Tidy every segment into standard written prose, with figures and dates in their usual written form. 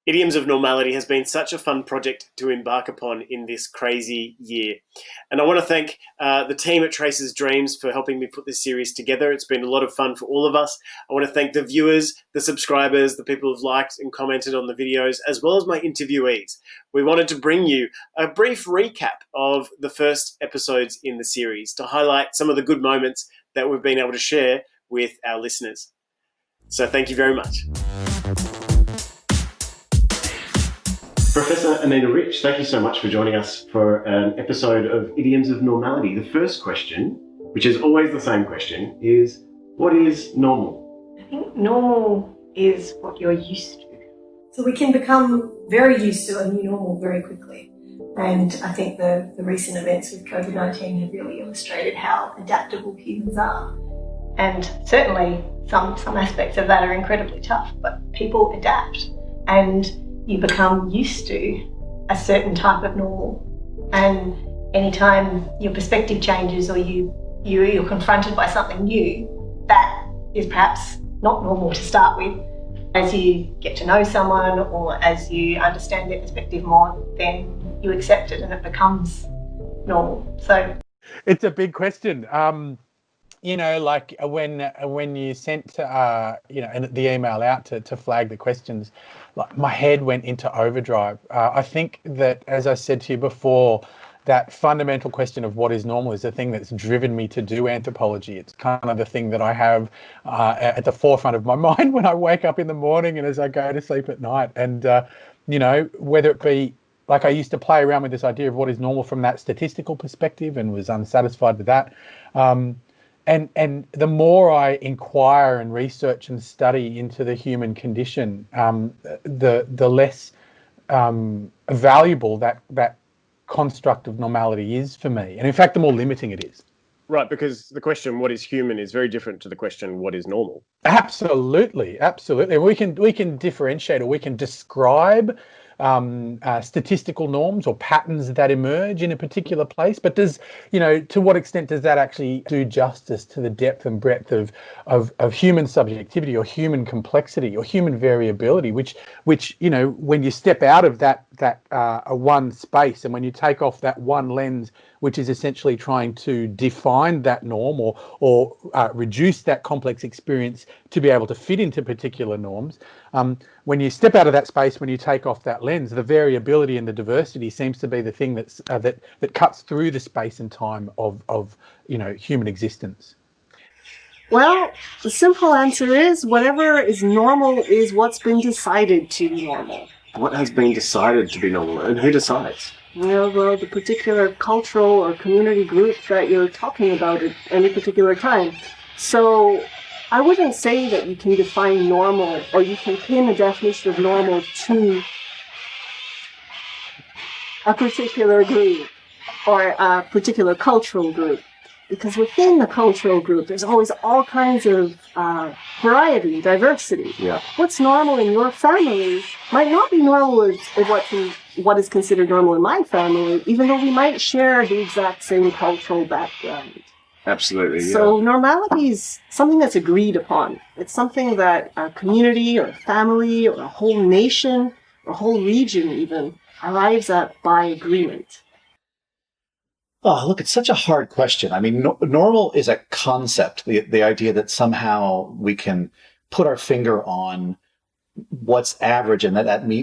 Idioms of Normality has been such a fun project to embark upon in this crazy year. And I want to thank the team at Traces.Dreams for helping me put this series together. It's been a lot of fun for all of us. I want to thank the viewers, the subscribers, the people who've liked and commented on the videos, as well as my interviewees. We wanted to bring you a brief recap of the first episodes in the series to highlight some of the good moments that we've been able to share with our listeners. So thank you very much. Professor Anita Rich, thank you so much for joining us for an episode of Idioms of Normality. The first question, which is always the same question, is what is normal? I think normal is what you're used to. So we can become very used to a new normal very quickly. And I think the recent events with COVID-19 have really illustrated how adaptable humans are. And certainly some aspects of that are incredibly tough, but people adapt and you become used to a certain type of normal. And anytime your perspective changes or you're confronted by something new, that is perhaps not normal to start with. As you get to know someone or as you understand their perspective more, then you accept it and it becomes normal. So it's a big question. Like when you sent the email out to flag the questions, like my head went into overdrive. I think that, as I said to you before, that fundamental question of what is normal is the thing that's driven me to do anthropology. It's kind of the thing that I have at the forefront of my mind when I wake up in the morning and as I go to sleep at night. And, whether it be, like I used to play around with this idea of what is normal from that statistical perspective and was unsatisfied with that. And the more I inquire and research and study into the human condition, the less valuable that construct of normality is for me. And in fact, the more limiting it is. Right, because the question, what is human, is very different to the question, what is normal? Absolutely. We can differentiate, or we can describe statistical norms or patterns that emerge in a particular place, but to what extent does that actually do justice to the depth and breadth of human subjectivity or human complexity or human variability, which when you step out of that one space and when you take off that one lens, which is essentially trying to define that norm or reduce that complex experience to be able to fit into particular norms. When you step out of that space, when you take off that lens, the variability and the diversity seems to be the thing that cuts through the space and time of human existence. Well, the simple answer is whatever is normal is what's been decided to be normal. What has been decided to be normal, and who decides? Well, the particular cultural or community group that you're talking about at any particular time. So I wouldn't say that you can define normal or you can pin a definition of normal to a particular group or a particular cultural group. Because within the cultural group, there's always all kinds of variety, diversity. Yeah. What's normal in your family might not be normal as what is considered normal in my family, even though we might share the exact same cultural background. Absolutely, yeah. So normality is something that's agreed upon. It's something that a community or a family or a whole nation or a whole region even arrives at by agreement. Oh, look, it's such a hard question. I mean, normal is a concept, the idea that somehow we can put our finger on what's average and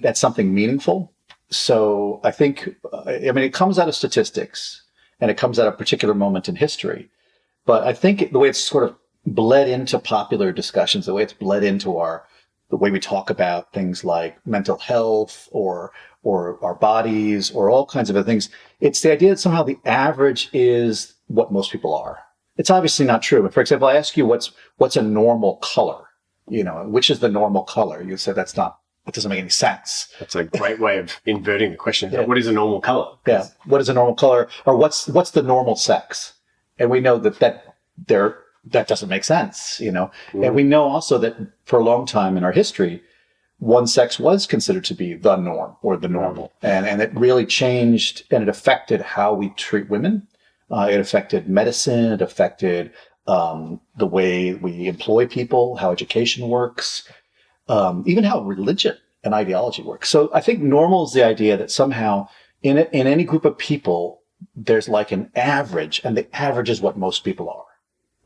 that's something meaningful. So I think, it comes out of statistics and it comes out of a particular moment in history. But I think the way it's sort of bled into popular discussions, the way it's bled into the way we talk about things like mental health or our bodies or all kinds of other things, it's the idea that somehow the average is what most people are. It's obviously not true. But for example, I ask you what's a normal color? Which is the normal color? You said that doesn't make any sense. That's a great way of inverting the question. Yeah. What is a normal color? Yeah. What is a normal color? Or what's the normal sex? And we know that doesn't make sense, And we know also that for a long time in our history, one sex was considered to be the norm or the normal. And it really changed and it affected how we treat women. It affected medicine. It affected the way we employ people, how education works, even how religion an ideology works. So I think normal is the idea that somehow in any group of people, there's like an average, and the average is what most people are.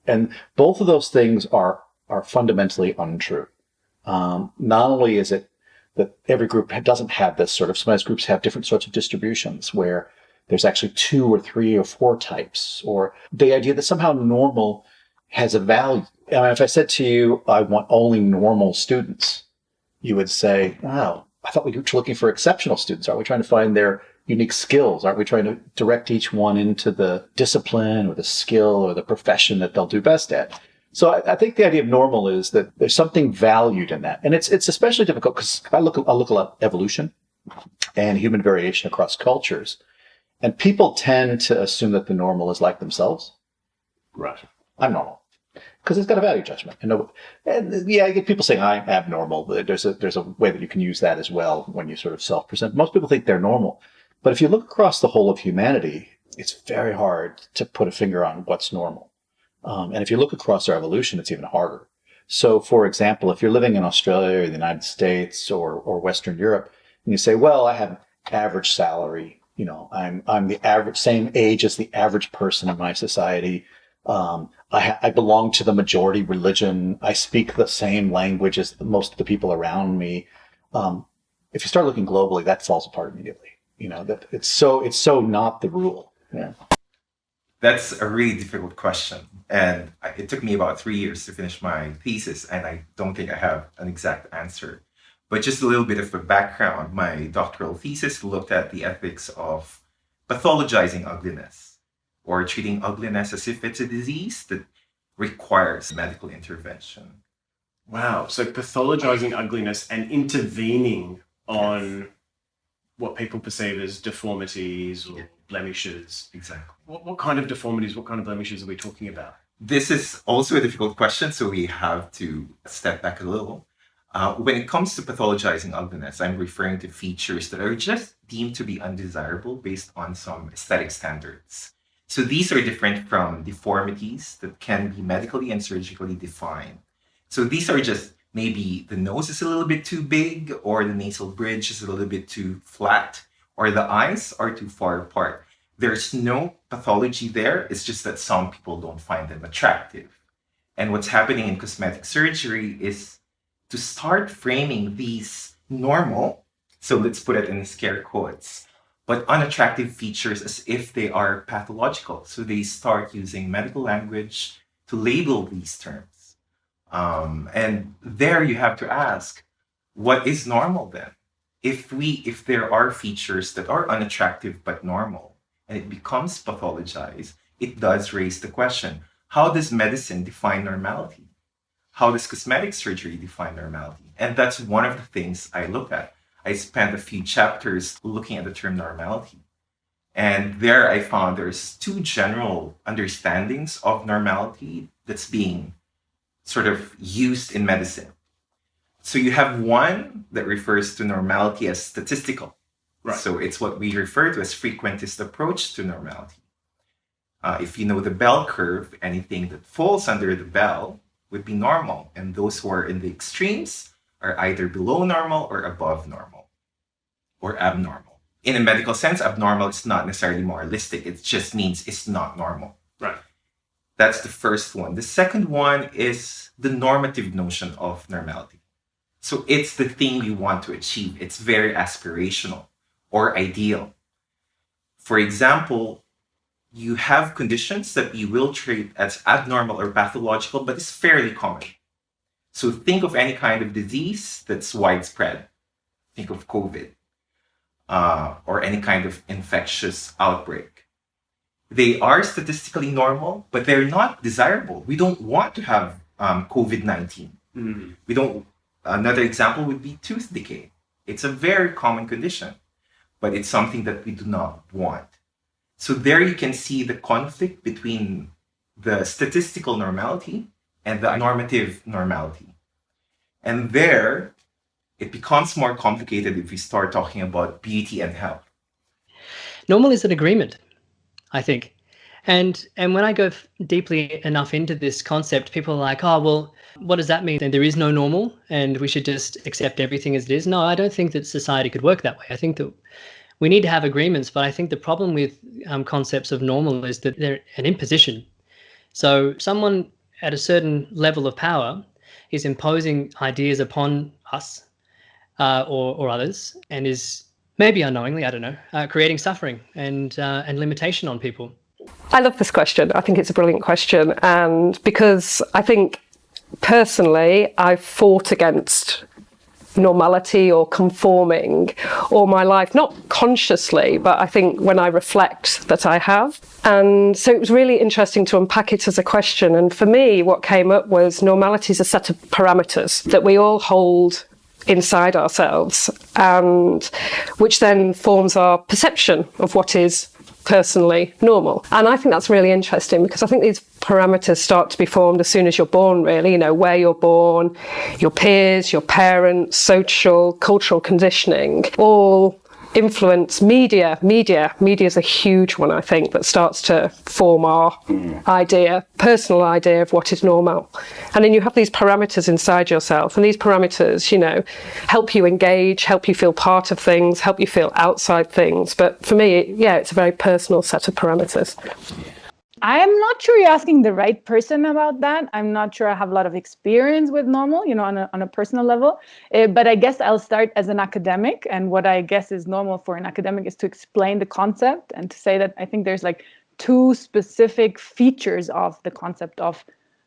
And both of those things are fundamentally untrue. Not only is it that every group doesn't have this sort of, sometimes groups have different sorts of distributions where there's actually 2 or 3 or 4 types, or the idea that somehow normal has a value. I mean, if I said to you, I want only normal students, you would say, oh, I thought we were looking for exceptional students. Aren't we trying to find their unique skills? Aren't we trying to direct each one into the discipline or the skill or the profession that they'll do best at? So I think the idea of normal is that there's something valued in that. And it's especially difficult because I look a lot at evolution and human variation across cultures. And people tend to assume that the normal is like themselves. Right. I'm normal. Because it's got a value judgment. And yeah, I get people saying I'm abnormal. There's a way that you can use that as well when you sort of self-present. Most people think they're normal. But if you look across the whole of humanity, it's very hard to put a finger on what's normal. And if you look across our evolution, it's even harder. So, for example, if you're living in Australia or the United States or Western Europe, and you say, well, I have average salary, I'm the average, same age as the average person in my society. I belong to the majority religion. I speak the same language as most of the people around me. If you start looking globally, that falls apart immediately. That it's so not the rule. Yeah. That's a really difficult question. And it took me about 3 years to finish my thesis, and I don't think I have an exact answer. But just a little bit of a background, my doctoral thesis looked at the ethics of pathologizing ugliness, or treating ugliness as if it's a disease that requires medical intervention. Wow. So pathologizing ugliness and intervening on what people perceive as deformities or blemishes. Exactly. What kind of deformities, what kind of blemishes are we talking about? This is also a difficult question, so we have to step back a little. When it comes to pathologizing ugliness, I'm referring to features that are just deemed to be undesirable based on some aesthetic standards. So these are different from deformities that can be medically and surgically defined. So these are just maybe the nose is a little bit too big, or the nasal bridge is a little bit too flat, or the eyes are too far apart. There's no pathology there. It's just that some people don't find them attractive. And what's happening in cosmetic surgery is to start framing these normal, so let's put it in scare quotes, but unattractive features as if they are pathological. So they start using medical language to label these terms. And there you have to ask, what is normal then? If there are features that are unattractive but normal, and it becomes pathologized, it does raise the question, how does medicine define normality? How does cosmetic surgery define normality? And that's one of the things I look at. I spent a few chapters looking at the term normality. And there I found there's 2 general understandings of normality that's being sort of used in medicine. So you have one that refers to normality as statistical. Right. So it's what we refer to as frequentist approach to normality. If you know the bell curve, anything that falls under the bell would be normal. And those who are in the extremes are either below normal or above normal or abnormal. In a medical sense, abnormal is not necessarily moralistic. It just means it's not normal. Right. That's the first one. The second one is the normative notion of normality. So it's the thing we want to achieve. It's very aspirational or ideal. For example, you have conditions that we will treat as abnormal or pathological, but it's fairly common. So think of any kind of disease that's widespread. Think of COVID or any kind of infectious outbreak. They are statistically normal, but they're not desirable. We don't want to have COVID-19. Mm-hmm. Another example would be tooth decay. It's a very common condition, but it's something that we do not want. So there you can see the conflict between the statistical normality and the normative normality. And there, it becomes more complicated if we start talking about beauty and health. Normal is an agreement, I think. And when I go deeply enough into this concept, people are like, oh, well, What does that mean? Then there is no normal and we should just accept everything as it is? No, I don't think that society could work that way. I think that we need to have agreements, but I think the problem with concepts of normal is that they're an imposition. So someone at a certain level of power is imposing ideas upon us or others, and is maybe unknowingly, I don't know, creating suffering and limitation on people. I love this question. I think it's a brilliant question. And because I think personally, I've fought against normality or conforming all my life, not consciously, but I think when I reflect that I have. And so it was really interesting to unpack it as a question. And for me, what came up was normality is a set of parameters that we all hold inside ourselves, and which then forms our perception of what is personally normal. And I think that's really interesting because I think these parameters start to be formed as soon as you're born, really, where you're born, your peers, your parents, social, cultural conditioning, all influence. Media is a huge one, I think, that starts to form our personal idea of what is normal. And then you have these parameters inside yourself, and these parameters, help you engage, help you feel part of things, help you feel outside things. But for me, it's a very personal set of parameters. I'm not sure you're asking the right person about that. I'm not sure I have a lot of experience with normal, on a personal level. But I guess I'll start as an academic. And what I guess is normal for an academic is to explain the concept and to say that I think there's like two specific features of the concept of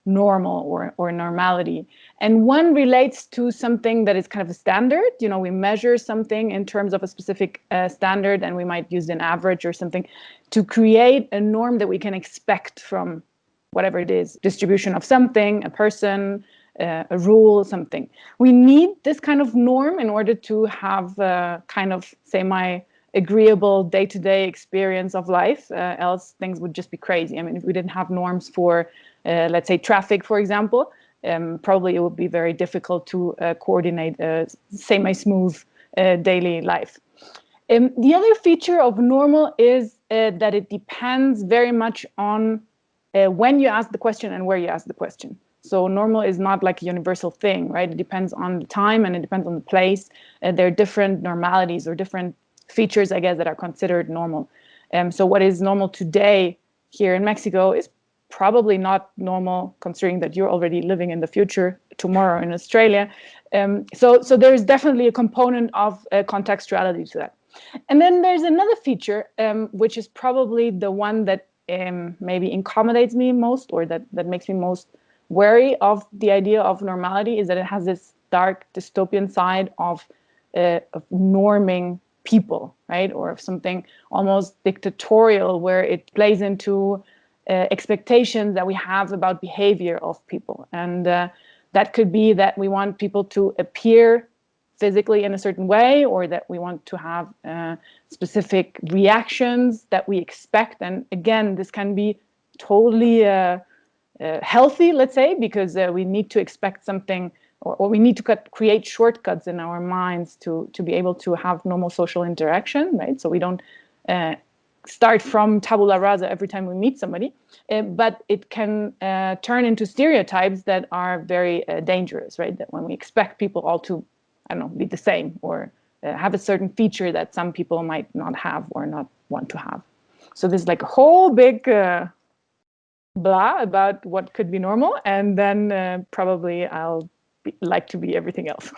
normal or normality. And one relates to something that is kind of a standard. We measure something in terms of a specific standard, and we might use an average or something to create a norm that we can expect from whatever it is, distribution of something, a person, a rule, something. We need this kind of norm in order to have kind of semi-agreeable day-to-day experience of life, else things would just be crazy. I mean, if we didn't have norms for let's say traffic, for example, probably it would be very difficult to coordinate a semi-smooth daily life. The other feature of normal is that it depends very much on when you ask the question and where you ask the question. So normal is not like a universal thing, right? It depends on the time and it depends on the place. There are different normalities or different features, I guess, that are considered normal. So what is normal today here in Mexico is probably not normal considering that you're already living in the future tomorrow in Australia. So there's definitely a component of contextuality to that. And then there's another feature, which is probably the one that maybe accommodates me most, or that makes me most wary of the idea of normality, is that it has this dark dystopian side of norming people, right? Or of something almost dictatorial, where it plays into expectations that we have about behavior of people. And that could be that we want people to appear physically in a certain way, or that we want to have specific reactions that we expect. And again, this can be totally healthy, let's say, because we need to expect something, or we need to create shortcuts in our minds to be able to have normal social interaction, right? So we don't start from tabula rasa every time we meet somebody, but it can turn into stereotypes that are very dangerous, right? That when we expect people all to, be the same, or have a certain feature that some people might not have or not want to have. So there's like a whole big blah about what could be normal, and then probably I'll like to be everything else.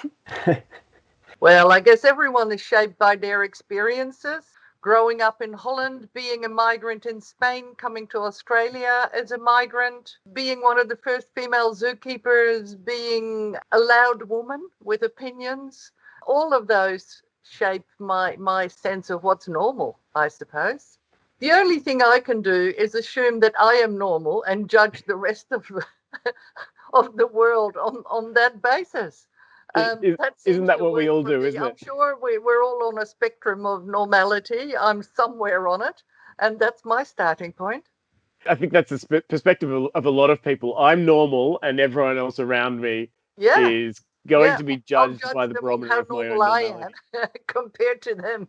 Well, I guess everyone is shaped by their experiences. Growing up in Holland, being a migrant in Spain, coming to Australia as a migrant, being one of the first female zookeepers, being a loud woman with opinions, all of those shape my sense of what's normal, I suppose. The only thing I can do is assume that I am normal and judge the rest of the world on that basis. Isn't that what we all do, isn't it? I'm sure we're all on a spectrum of normality. I'm somewhere on it, and that's my starting point. I think that's the perspective of a lot of people. I'm normal, and everyone else around me is going to be judged by the barometer of my own normality. I am compared to them.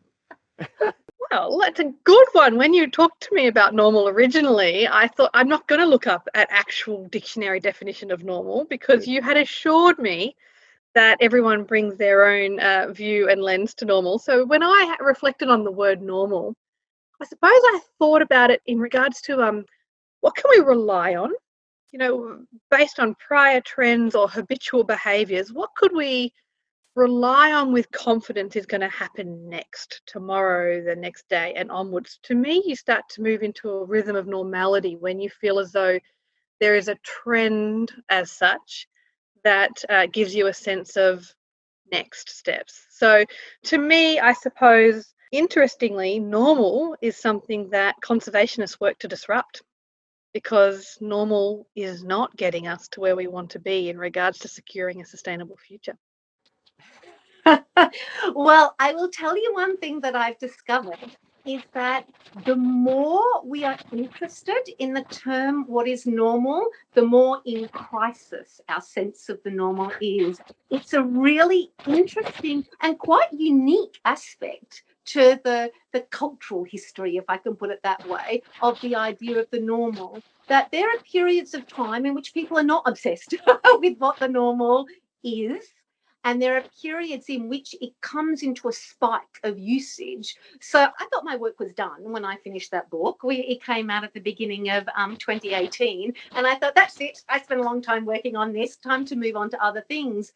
Well, that's a good one. When you talked to me about normal originally, I thought I'm not going to look up an actual dictionary definition of normal, because you had assured me that everyone brings their own view and lens to normal. So when I reflected on the word normal, I suppose I thought about it in regards to what can we rely on? You know, based on prior trends or habitual behaviours, what could we rely on with confidence is going to happen next, tomorrow, the next day, and onwards? To me, you start to move into a rhythm of normality when you feel as though there is a trend as such that gives you a sense of next steps. So to me, I suppose, interestingly, normal is something that conservationists work to disrupt, because normal is not getting us to where we want to be in regards to securing a sustainable future. Well, I will tell you one thing that I've discovered is that the more we are interested in the term what is normal, the more in crisis our sense of the normal is. It's a really interesting and quite unique aspect to the cultural history, if I can put it that way, of the idea of the normal, that there are periods of time in which people are not obsessed with what the normal is. And there are periods in which it comes into a spike of usage. So I thought my work was done when I finished that book. It came out at the beginning of 2018. And I thought, that's it. I spent a long time working on this. Time to move on to other things.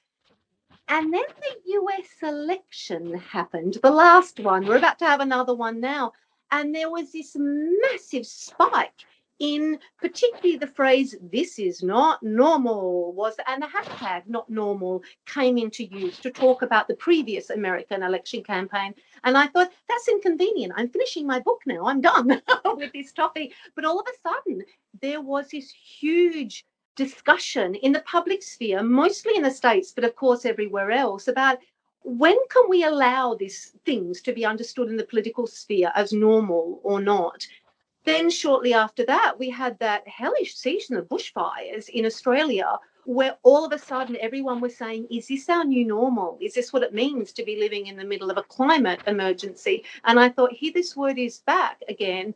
And then the US election happened, the last one. We're about to have another one now. And there was this massive spike in particularly the phrase, this is not normal, and the hashtag not normal came into use to talk about the previous American election campaign. And I thought, that's inconvenient. I'm finishing my book now. I'm done with this topic. But all of a sudden, there was this huge discussion in the public sphere, mostly in the States, but of course everywhere else, about when can we allow these things to be understood in the political sphere as normal or not. Then shortly after that, we had that hellish season of bushfires in Australia, where all of a sudden everyone was saying, is this our new normal? Is this what it means to be living in the middle of a climate emergency? And I thought, here this word is back again.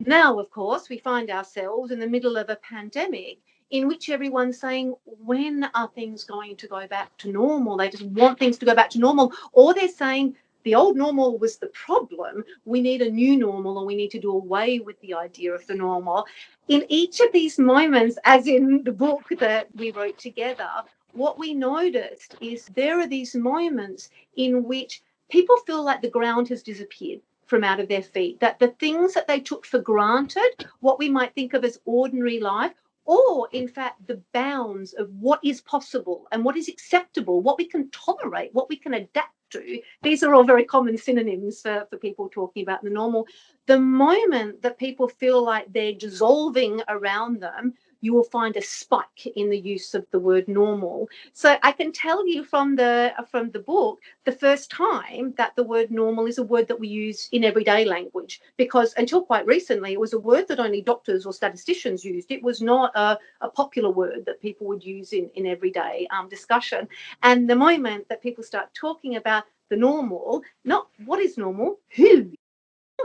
Now, of course, we find ourselves in the middle of a pandemic in which everyone's saying, when are things going to go back to normal? They just want things to go back to normal. Or they're saying, the old normal was the problem. We need a new normal, or we need to do away with the idea of the normal. In each of these moments, as in the book that we wrote together, what we noticed is there are these moments in which people feel like the ground has disappeared from out of their feet, that the things that they took for granted, what we might think of as ordinary life, or in fact the bounds of what is possible and what is acceptable, what we can tolerate, what we can adapt to. These are all very common synonyms for people talking about the normal. The moment that people feel like they're dissolving around them, you will find a spike in the use of the word normal. So I can tell you from the book, the first time that the word normal is a word that we use in everyday language, because until quite recently, it was a word that only doctors or statisticians used. It was not a popular word that people would use in everyday discussion. And the moment that people start talking about the normal, not what is normal, who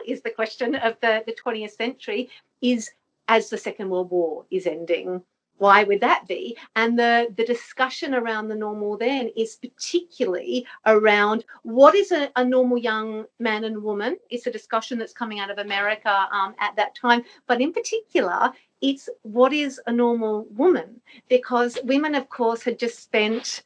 is the question of the 20th century, is as the Second World War is ending. Why would that be? And the discussion around the normal then is particularly around what is a normal young man and woman. It's a discussion that's coming out of America at that time. But in particular, it's what is a normal woman? Because women, of course, had just spent,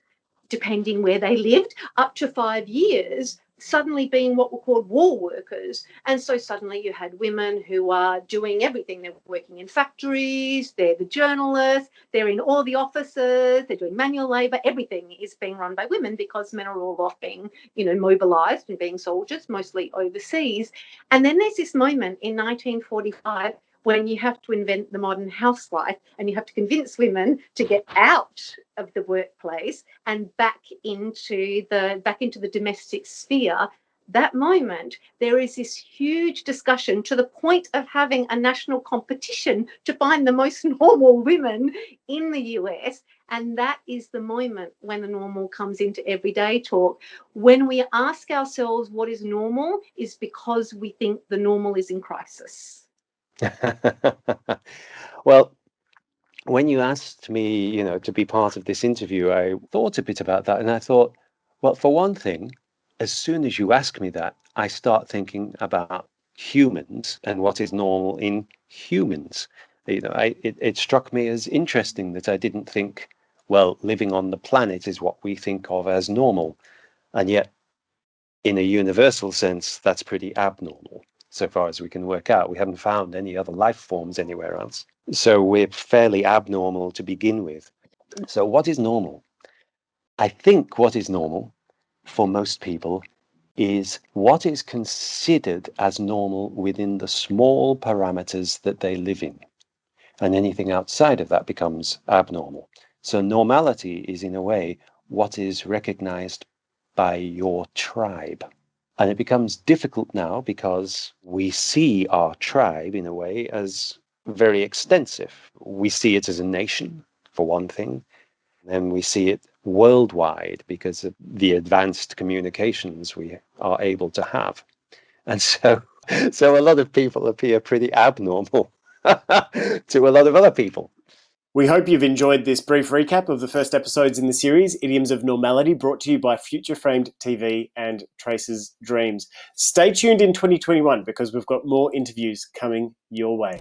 depending where they lived, up to 5 years suddenly being what were called war workers. And so suddenly you had women who are doing everything. They're working in factories, they're the journalists, they're in all the offices, they're doing manual labor. Everything is being run by women because men are all off being, mobilized and being soldiers, mostly overseas. And then there's this moment in 1945 when you have to invent the modern housewife and you have to convince women to get out of the workplace and back into the domestic sphere. That moment, there is this huge discussion to the point of having a national competition to find the most normal women in the US. And that is the moment when the normal comes into everyday talk. When we ask ourselves what is normal is because we think the normal is in crisis. Well, when you asked me, to be part of this interview, I thought a bit about that, and I thought, well, for one thing, as soon as you ask me that, I start thinking about humans and what is normal in humans. It struck me as interesting that I didn't think, well, living on the planet is what we think of as normal, and yet, in a universal sense, that's pretty abnormal. So far as we can work out, we haven't found any other life forms anywhere else. So we're fairly abnormal to begin with. So what is normal? I think what is normal for most people is what is considered as normal within the small parameters that they live in. And anything outside of that becomes abnormal. So normality is, in a way, what is recognized by your tribe. And it becomes difficult now because we see our tribe, in a way, as very extensive. We see it as a nation, for one thing, and we see it worldwide because of the advanced communications we are able to have. And so a lot of people appear pretty abnormal to a lot of other people. We hope you've enjoyed this brief recap of the first episodes in the series, Idioms of Normality, brought to you by Future Framed TV and Traces.Dreams. Stay tuned in 2021 because we've got more interviews coming your way.